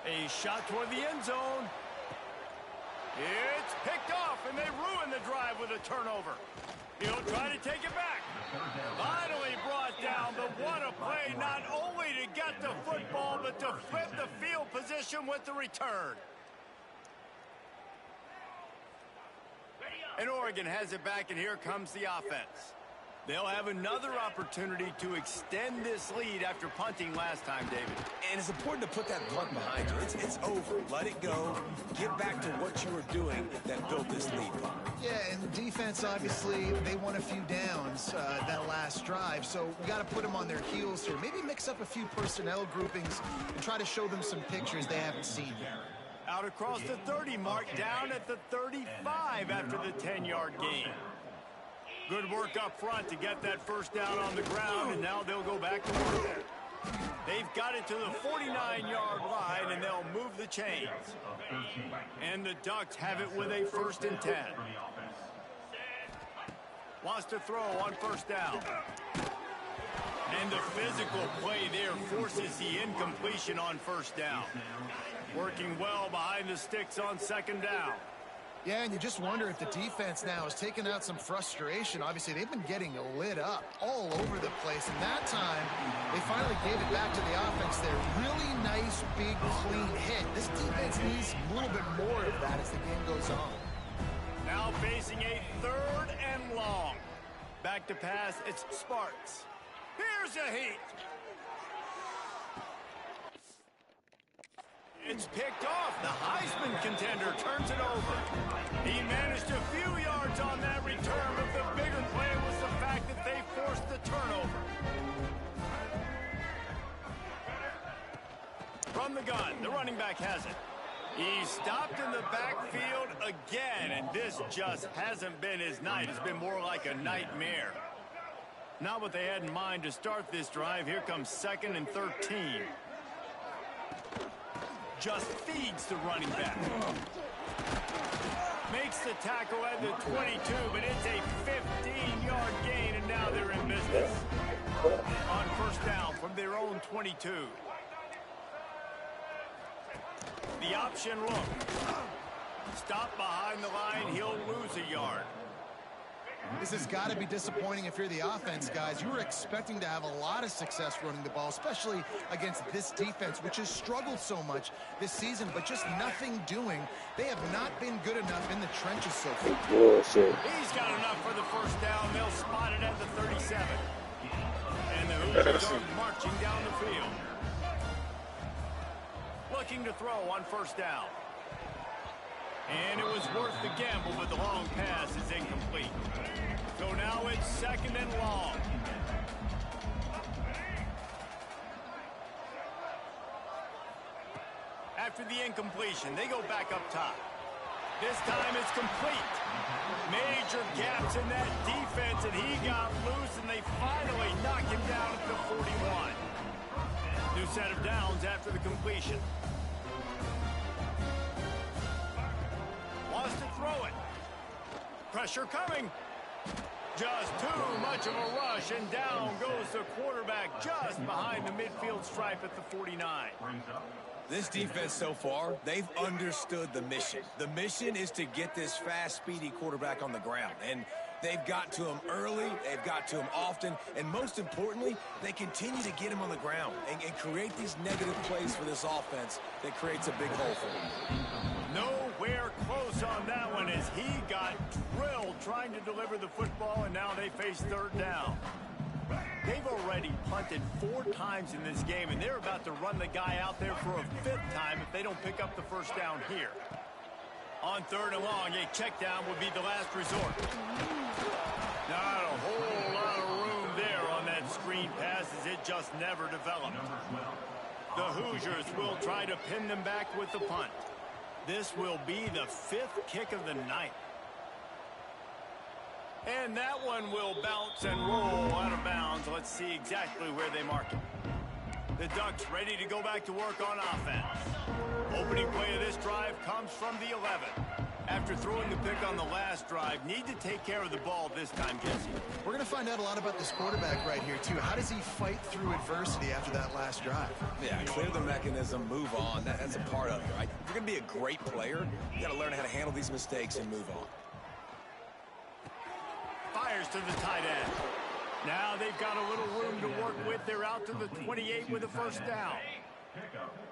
A shot toward the end zone. It's picked off, and they ruin the drive with a turnover. He'll try to take it back. Finally brought down, but what a play, not only to get the football, but to flip the field position with the return. And Oregon has it back, and here comes the offense. They'll have another opportunity to extend this lead after punting last time, David. And it's important to put that punt behind you. It's over. Let it go. Get back to what you were doing that built this lead, Bob. Yeah, and defense, obviously, they won a few downs that last drive, so we got to put them on their heels here. Maybe mix up a few personnel groupings and try to show them some pictures they haven't seen yet. Out across the 30 mark, down at the 35 after the 10-yard gain. Good work up front to get that first down on the ground, and now they'll go back to work. They've got it to the 49-yard line, and they'll move the chains. And the Ducks have it with a 1st and 10. Wants to throw on first down. And the physical play there forces the incompletion on first down. Working well behind the sticks on 2nd down. Yeah, and you just wonder if the defense now has taken out some frustration. Obviously, they've been getting lit up all over the place. And that time, they finally gave it back to the offense there. Really nice, big, clean hit. This defense needs a little bit more of that as the game goes on. Now facing a 3rd and long. Back to pass, it's Sparks. Here's a heat. It's picked off. The Heisman contender turns it over. He managed a few yards on that return, but the bigger play was the fact that they forced the turnover. From the gun, the running back has it. He stopped in the backfield again, and this just hasn't been his night. It's been more like a nightmare. Not what they had in mind to start this drive. Here comes 2nd and 13. Just feeds the running back. Makes the tackle at the 22, but it's a 15-yard gain, and now they're in business. On first down from their own 22. The option look. Stop behind the line, he'll lose a yard. This has got to be disappointing if you're the offense, guys. You were expecting to have a lot of success running the ball, especially against this defense, which has struggled so much this season, but just nothing doing. They have not been good enough in the trenches so far. He's got enough for the first down. They'll spot it at the 37. And the Hoosiers are marching down the field. Looking to throw on first down. And it was worth the gamble, but the long pass is incomplete. So now it's 2nd and long. After the incompletion, they go back up top. This time it's complete. Major gaps in that defense, and he got loose, and they finally knock him down at the 41. New set of downs after the completion. Wants to throw it. Pressure coming. Just too much of a rush, and down goes the quarterback just behind the midfield stripe at the 49. This defense so far, they've understood the mission. The mission is to get this fast, speedy quarterback on the ground. And they've got to him early, they've got to him often, and most importantly, they continue to get him on the ground and create these negative plays for this offense that creates a big hole for them. Nowhere close on that one as he got drilled trying to deliver the football, and now they face third down. They've already punted 4 times in this game, and they're about to run the guy out there for a 5th time if they don't pick up the first down here. On third and long, a check down would be the last resort. Not a whole lot of room there on that screen pass as it just never developed. The Hoosiers will try to pin them back with the punt. This will be the 5th kick of the night. And that one will bounce and roll out of bounds. Let's see exactly where they mark it. The Ducks ready to go back to work on offense. Opening play of this drive comes from the 11. After throwing the pick on the last drive, need to take care of the ball this time, Jesse. We're going to find out a lot about this quarterback right here, too. How does he fight through adversity after that last drive? Yeah, clear the mechanism, move on. That's a part of it, right? If you're going to be a great player, you got to learn how to handle these mistakes and move on. Fires to the tight end. Now they've got a little room to work with. They're out to the 28 with a first down.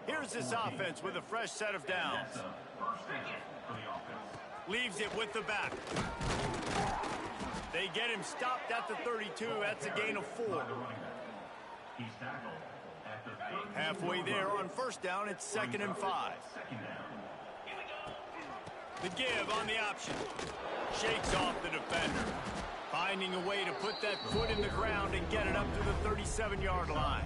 Here's this offense with a fresh set of downs. Leaves it with the back. They get him stopped at the 32. That's a gain of 4. Halfway there on first down, it's 2nd and 5. The give on the option. Shakes off the defender. Finding a way to put that foot in the ground and get it up to the 37-yard line.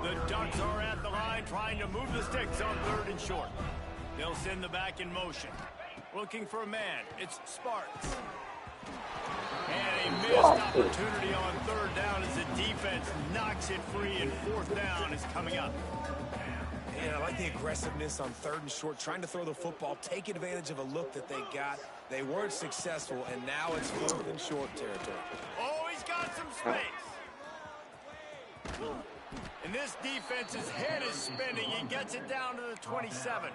The Ducks are at the line trying to move the sticks on 3rd and short. They'll send the back in motion. Looking for a man. It's Sparks. And a missed opportunity on 3rd down as the defense knocks it free, and 4th down is coming up. And I like the aggressiveness on 3rd and short, trying to throw the football, take advantage of a look that they got. They weren't successful, and now it's 4th and short territory. Oh, he's got some space. And this defense's head is spinning. He gets it down to the 27.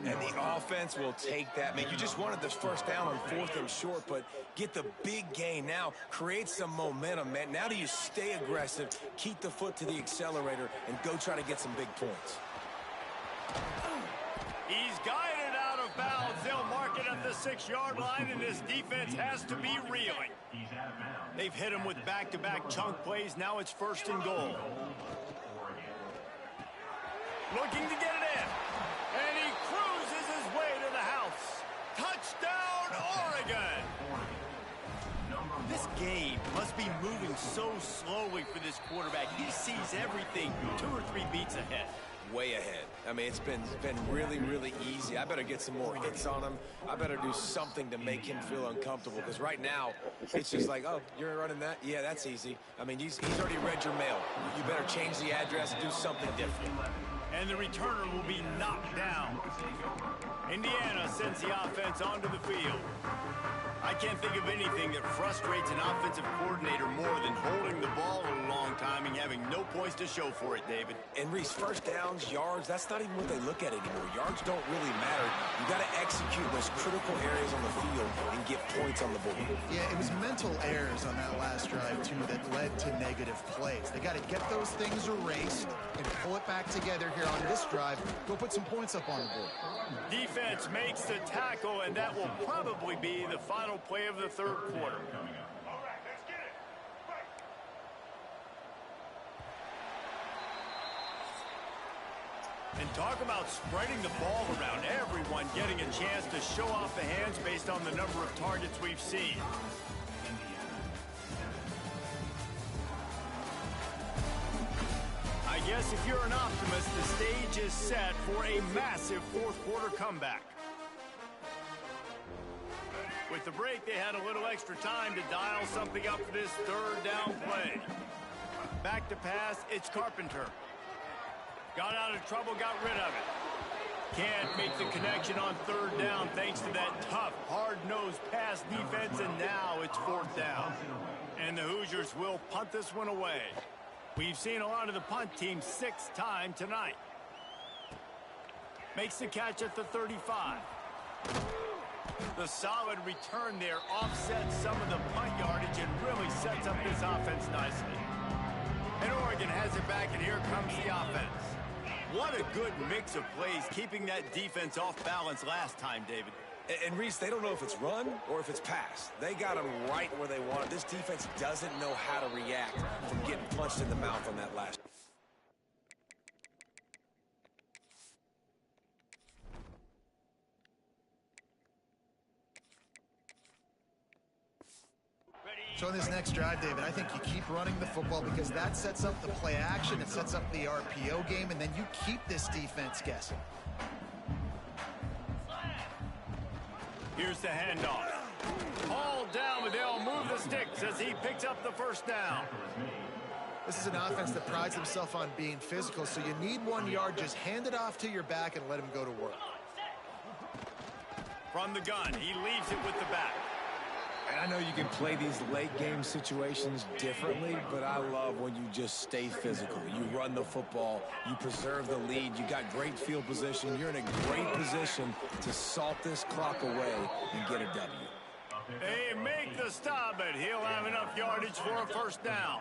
And the offense will take that. Man, you just wanted the first down on 4th and short, but get the big gain now. Create some momentum, man. Now do you stay aggressive, keep the foot to the accelerator, and go try to get some big points. He's guided out of bounds. They'll mark it at the 6-yard line, and this defense has to be reeling. They've hit him with back-to-back chunk plays. Now it's 1st and goal. Looking to get it in. And he cruises his way to the house. Touchdown, Oregon! This game must be moving so slowly for this quarterback. He sees everything 2 or 3 beats ahead. Way ahead. I mean, it's been really, really easy. I better get some more hits on him. I better do something to make him feel uncomfortable, because right now, it's just like, oh, you're running that? Yeah, that's easy. I mean, he's already read your mail. You better change the address and do something different. And the returner will be knocked down. Indiana sends the offense onto the field. I can't think of anything that frustrates an offensive coordinator more than holding the ball a long time and having no points to show for it, David. And Reese, first downs, yards, that's not even what they look at anymore. Yards don't really matter. You got to execute those critical areas on the field and get points on the board. Yeah, it was mental errors on that last drive, too, that led to negative plays. They got to get those things erased and pull it back together here on this drive. Go put some points up on the board. Defense makes the tackle, and that will probably be the final play of the 3rd quarter. And talk about spreading the ball around, everyone getting a chance to show off the hands based on the number of targets we've seen. I guess if you're an optimist, the stage is set for a massive 4th quarter comeback. With the break, they had a little extra time to dial something up for this 3rd down play. Back to pass, it's Carpenter. Got out of trouble, got rid of it. Can't make the connection on third down thanks to that tough, hard-nosed pass defense, and now it's fourth down. And the Hoosiers will punt this one away. We've seen a lot of the punt team 6 times tonight. Makes the catch at the 35. The solid return there offsets some of the punt yardage and really sets up this offense nicely. And Oregon has it back, and here comes the offense. What a good mix of plays, keeping that defense off balance last time, David. And Reese, they don't know if it's run or if it's pass. They got them right where they want it. This defense doesn't know how to react from getting punched in the mouth on that last. So in this next drive, David, I think you keep running the football because that sets up the play action, it sets up the RPO game, and then you keep this defense guessing. Here's the handoff. Hauled down, but they'll move the sticks as he picks up the first down. This is an offense that prides himself on being physical, so you need 1 yard. Just hand it off to your back and let him go to work. From the gun, he leaves it with the back. And I know you can play these late game situations differently, but I love when you just stay physical. You run the football, you preserve the lead, you got great field position, you're in a great position to salt this clock away and get a W. They make the stop, but he'll have enough yardage for a first down.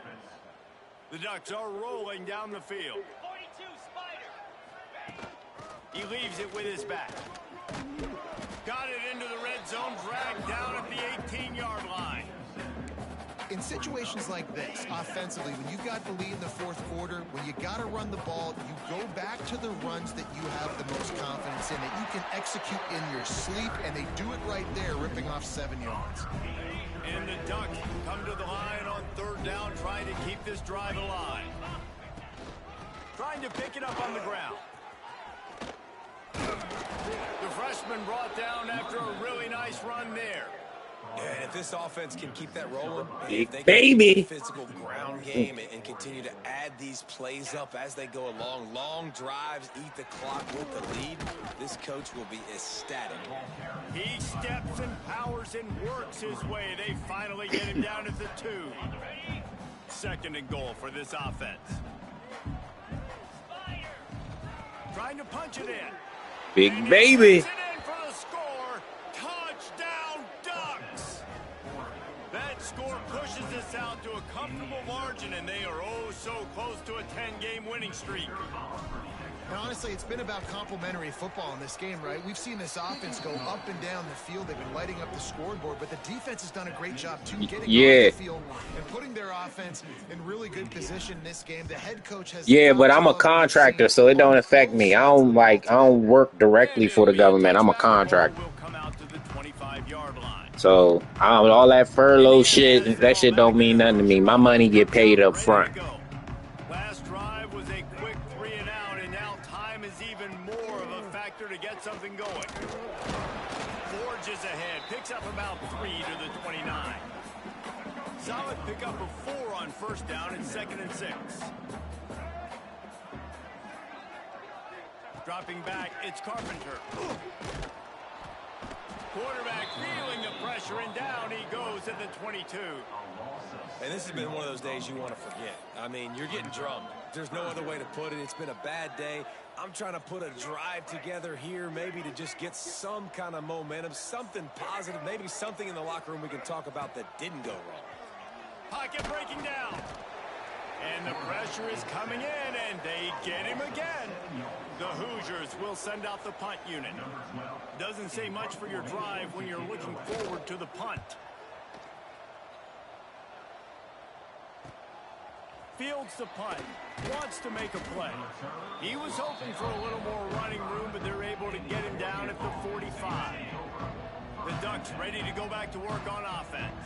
The Ducks are rolling down the field. 42 Spider. He leaves it with his back. Got it into the red zone, dragged down at the 18-yard line. In situations like this, offensively, when you got the lead in the fourth quarter, when you got to run the ball, you go back to the runs that you have the most confidence in, that you can execute in your sleep, and they do it right there, ripping off 7 yards. And the Ducks come to the line on third down, trying to keep this drive alive. Trying to pick it up on the ground. The freshman brought down after a really nice run there. And if this offense can keep that rolling, Big if they can baby. keep the physical ground game and continue to add these plays up as they go along, long drives, eat the clock with the lead, this coach will be ecstatic. He steps and powers and works his way. They finally get him down at the 2. Second and goal for this offense. Trying to punch it in. Big And baby. It in for the score. Touchdown, Ducks! That score pushes this out to a comfortable margin, and they are oh so close to a 10-game winning streak. And honestly, it's been about complementary football in this game, right? We've seen this offense go up and down the field. They've been lighting up the scoreboard, but the defense has done a great job, too, getting off the field and putting their offense in really good position in this game. The head coach has... Yeah, but I'm a contractor, so it don't affect me. I don't work directly for the government. I'm a contractor. So all that furlough shit, that shit don't mean nothing to me. My money get paid up front. Last drive was a quick 3 and out, and now time is even more of a factor to get something going. Forges ahead, picks up about 3 to the 29. Solid pickup of 4 on first down and 2nd and 6. Dropping back, it's Carpenter. Quarterback feeling the pressure, and down he goes at the 22. And this has been one of those days you want to forget. I mean, you're getting drummed. There's no other way to put it. It's been a bad day. I'm trying to put a drive together here, maybe to just get some kind of momentum, something positive, maybe something in the locker room we can talk about that didn't go wrong. Pocket breaking down. And the pressure is coming in, and they get him again. The Hoosiers will send out the punt unit. Doesn't say much for your drive when you're looking forward to the punt. Fields the punt, wants to make a play. He was hoping for a little more running room, but they're able to get him down at the 45. The Ducks ready to go back to work on offense.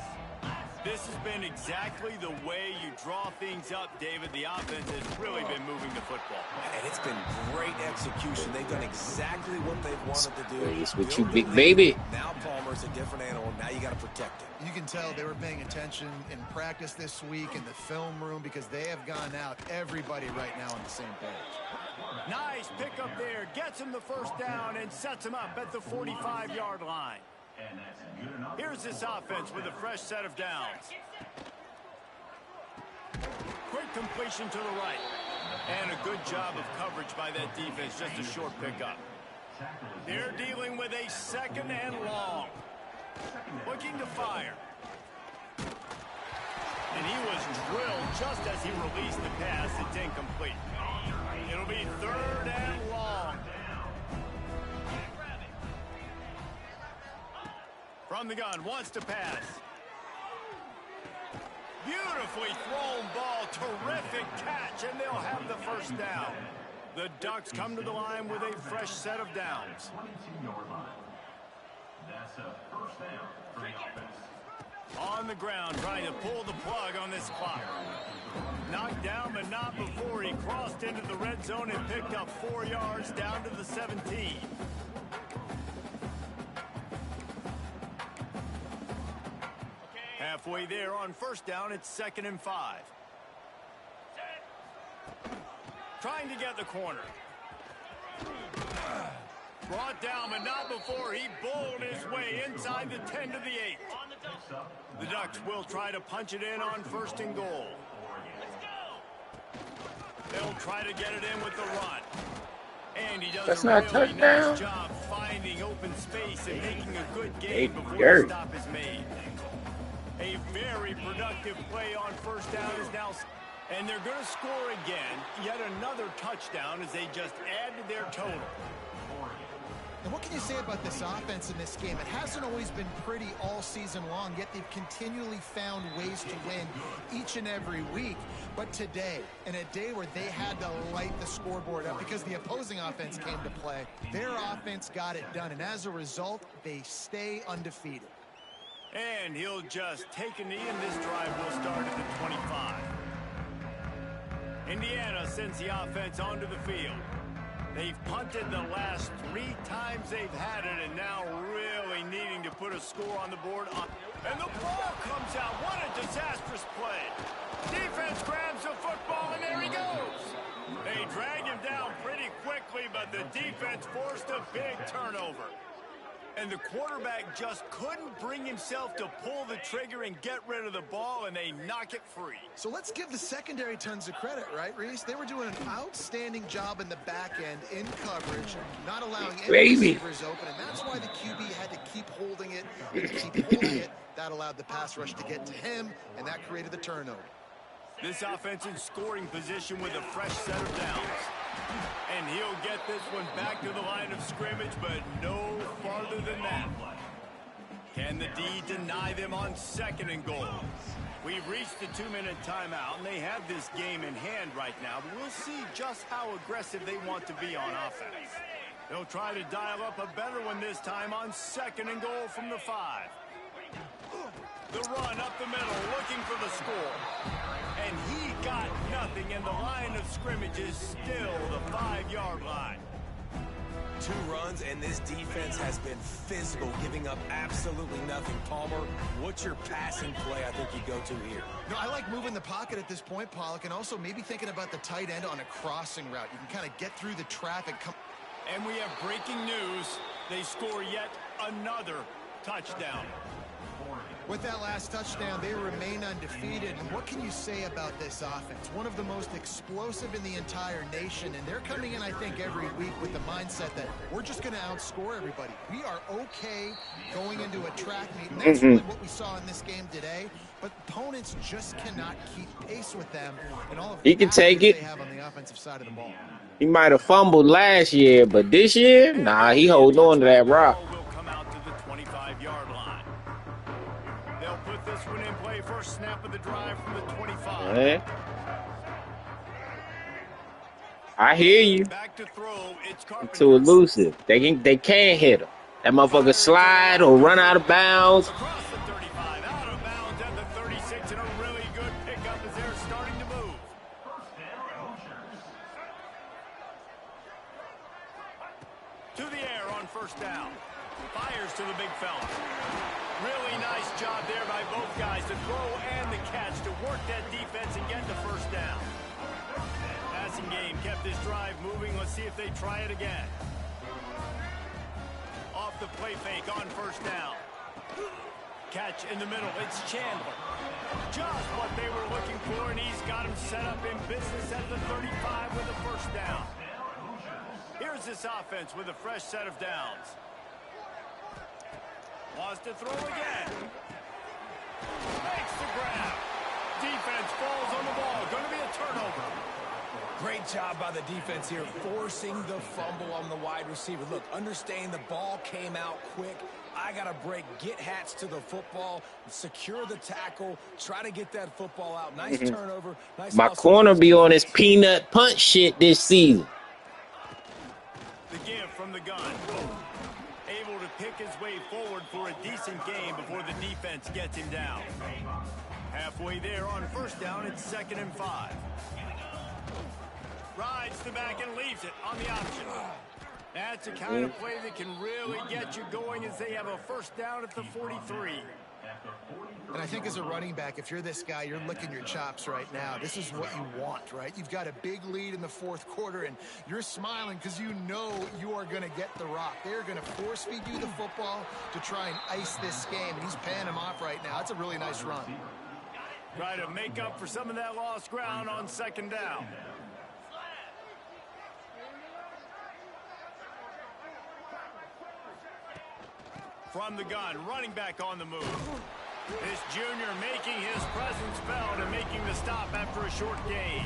This has been exactly the way you draw things up, David. The offense has really been moving the football. And it's been great execution. They've done exactly what they've wanted to do. It's with you, Build a big lead. baby. Now Palmer's a different animal. Now you got to protect him. You can tell they were paying attention in practice this week in the film room because they have gone out, everybody right now on the same page. Nice pickup there. Gets him the first down and sets him up at the 45-yard line. Here's this offense with a fresh set of downs. Quick completion to the right. And a good job of coverage by that defense. Just a short pickup. They're dealing with a 2nd and long. Looking to fire. And he was drilled just as he released the pass. It's incomplete. It'll be 3rd and long. From the gun, wants to pass. Beautifully thrown ball, terrific catch, and they'll have the first down. The Ducks come to the line with a fresh set of downs. That's a first down for the offense. On the ground, trying to pull the plug on this clock. Knocked down, but not before he crossed into the red zone and picked up 4 yards down to the 17. Halfway there on first down, it's 2nd and 5. Trying to get the corner. Brought down, but not before he bowled his way inside the 10 to the 8. The Ducks will try to punch it in on 1st and goal. They'll try to get it in with the run. And he does a really nice job finding open space and making a good gain before the stop is made. A very productive play on first down is now, and they're going to score again. Yet another touchdown as they just add to their total. And what can you say about this offense in this game? It hasn't always been pretty all season long, yet they've continually found ways to win each and every week. But today, in a day where they had to light the scoreboard up because the opposing offense came to play, their offense got it done. And as a result, they stay undefeated. And he'll just take a knee, and this drive will start at the 25. Indiana sends the offense onto the field. They've punted the last 3 times they've had it, and now really needing to put a score on the board. And the ball comes out. What a disastrous play. Defense grabs the football, and there he goes. They drag him down pretty quickly, but the defense forced a big turnover. And the quarterback just couldn't bring himself to pull the trigger and get rid of the ball, and they knock it free. So let's give the secondary tons of credit, right, Reese? They were doing an outstanding job in the back end in coverage, not allowing any receivers open, and that's why the QB had to keep holding it and keep holding it. That allowed the pass rush to get to him, and that created the turnover. This offense in scoring position with a fresh set of downs. And he'll get this one back to the line of scrimmage, but no farther than that. Can the D deny them on 2nd and goal? We've reached the 2-minute timeout, and they have this game in hand right now, but we'll see just how aggressive they want to be on offense. They'll try to dial up a better one this time on 2nd and goal from the 5. The run up the middle, looking for the score. And he got nothing, and the line of scrimmage is still the 5-yard line. 2 runs, and this defense has been physical, giving up absolutely nothing. Palmer, what's your passing play I think you go to here? No, I like moving the pocket at this point, Pollock, and also maybe thinking about the tight end on a crossing route. You can kind of get through the traffic. And we have breaking news. They score yet another touchdown. With that last touchdown, they remain undefeated. And what can you say about this offense? One of the most explosive in the entire nation. And they're coming in, I think, every week with the mindset that we're just going to outscore everybody. We are okay going into a track meet. And that's really what we saw in this game today. But opponents just cannot keep pace with them. And all of He can take it. They have on the offensive side of the ball. He might have fumbled last year, but this year, nah, he holding on to that rock. Will come out to the 25-yard line. They'll put this one in play. First snap of the drive from the 25. Yeah. I hear you. Back to throw. It's Carpenter. Too elusive. They can't hit him. That motherfucker slide or run out of bounds. Across the 35, out of bounds at the 36. To the air on first down. Fires to the big fella. Really nice job there by both guys, the throw and the catch, to work that defense and get the first down. Passing game kept this drive moving. Let's see if they try it again. Off the play fake on first down. Catch in the middle. It's Chandler. Just what they were looking for, and he's got him set up in business at the 35 with a first down. Here's this offense with a fresh set of downs. Wants to throw again. Makes the grab. Defense falls on the ball. Going to be a turnover. Great job by the defense here, forcing the fumble on the wide receiver. Look, understand the ball came out quick. I got to break, get Hats to the football, secure the tackle, try to get that football out. Nice turnover. Nice. My corner be on his peanut punch shit this season. The give from the gun. Able to pick his way forward for a decent game before the defense gets him down. Halfway there on first down, it's 2nd and 5. Rides the back and leaves it on the option. That's the kind of play that can really get you going as they have a first down at the 43. And I think as a running back, if you're this guy, you're licking your chops right now. This is what you want, right? You've got a big lead in the 4th quarter, and you're smiling because you know you are going to get the rock. They're going to force feed you the football to try and ice this game, and he's paying him off right now. That's a really nice run. Try to make up for some of that lost ground on 2nd down. From the gun, running back on the move. This junior making his presence felt and making the stop after a short gain.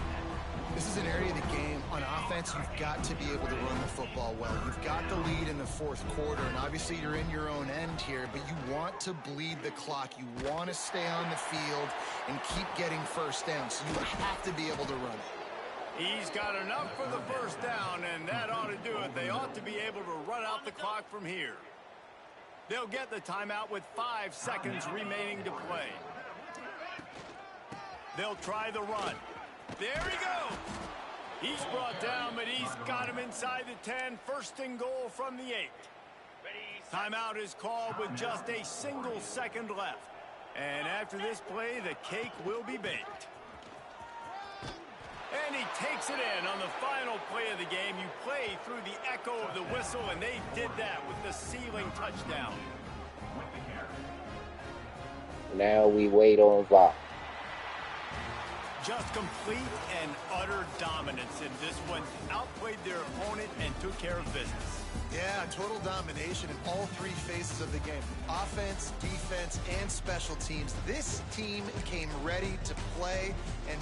This is an area of the game on offense you've got to be able to run the football well. You've got the lead in the 4th quarter, and obviously you're in your own end here, but you want to bleed the clock. You want to stay on the field and keep getting first down, so you have to be able to run it. He's got enough for the first down, and that ought to do it. They ought to be able to run out the clock from here. They'll get the timeout with 5 seconds remaining to play. They'll try the run. There he goes. He's brought down, but he's got him inside the 10. 1st and goal from the 8. Timeout is called with just a single second left. And after this play, the cake will be baked. And he takes it in on the final play of the game. You play through the echo of the whistle, and they did that with the sealing touchdown. Now we wait on VAR. Just complete and utter dominance in this one. Outplayed their opponent and took care of business. Yeah, total domination in all 3 phases of the game. Offense, defense, and special teams. This team came ready to play, and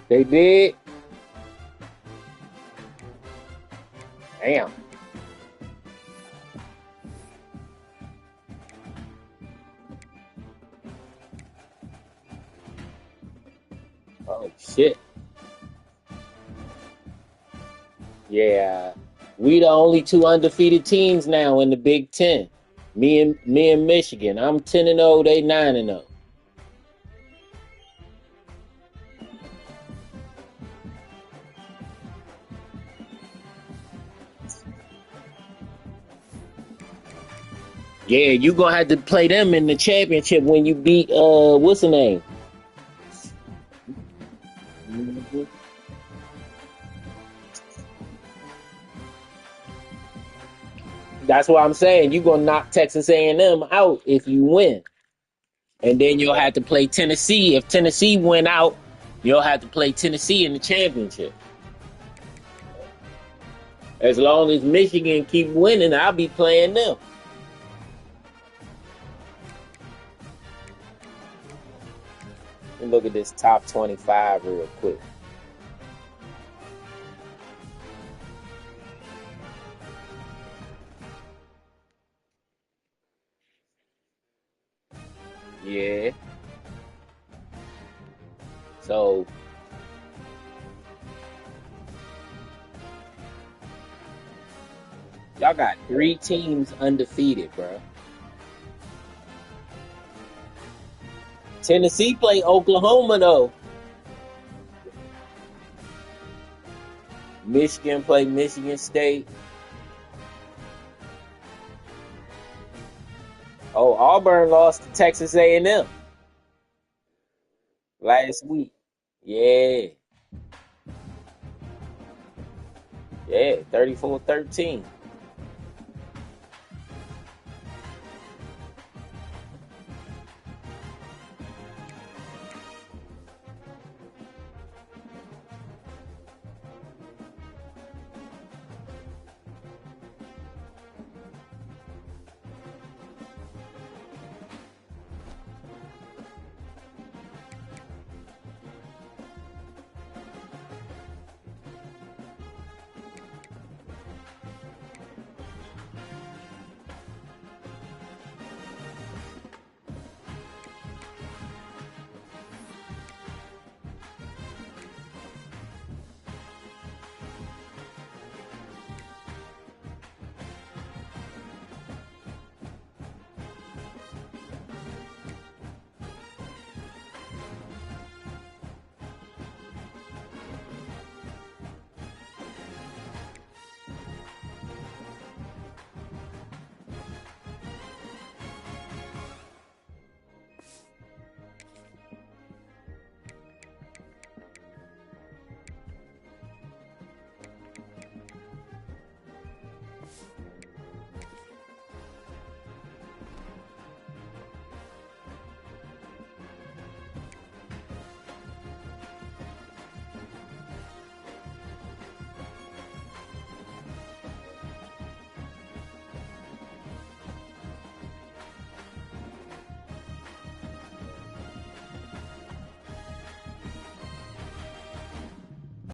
They did. Damn. Oh shit. Yeah, we the only two undefeated teams now in the Big Ten. Me and Michigan. I'm 10-0. They 9-0. Yeah, you gonna have to play them in the championship when you beat what's the name? Mhm. That's what I'm saying. You gonna knock Texas A&M out if you win, and then you'll have to play Tennessee. If Tennessee win out, you'll have to play Tennessee in the championship. As long as Michigan keep winning, I'll be playing them. Let me look at this top 25 real quick. Yeah. So y'all got three teams undefeated, bro. Tennessee play Oklahoma though. Michigan play Michigan State. Oh, Auburn lost to Texas A&M last week. Yeah, yeah, 34-13.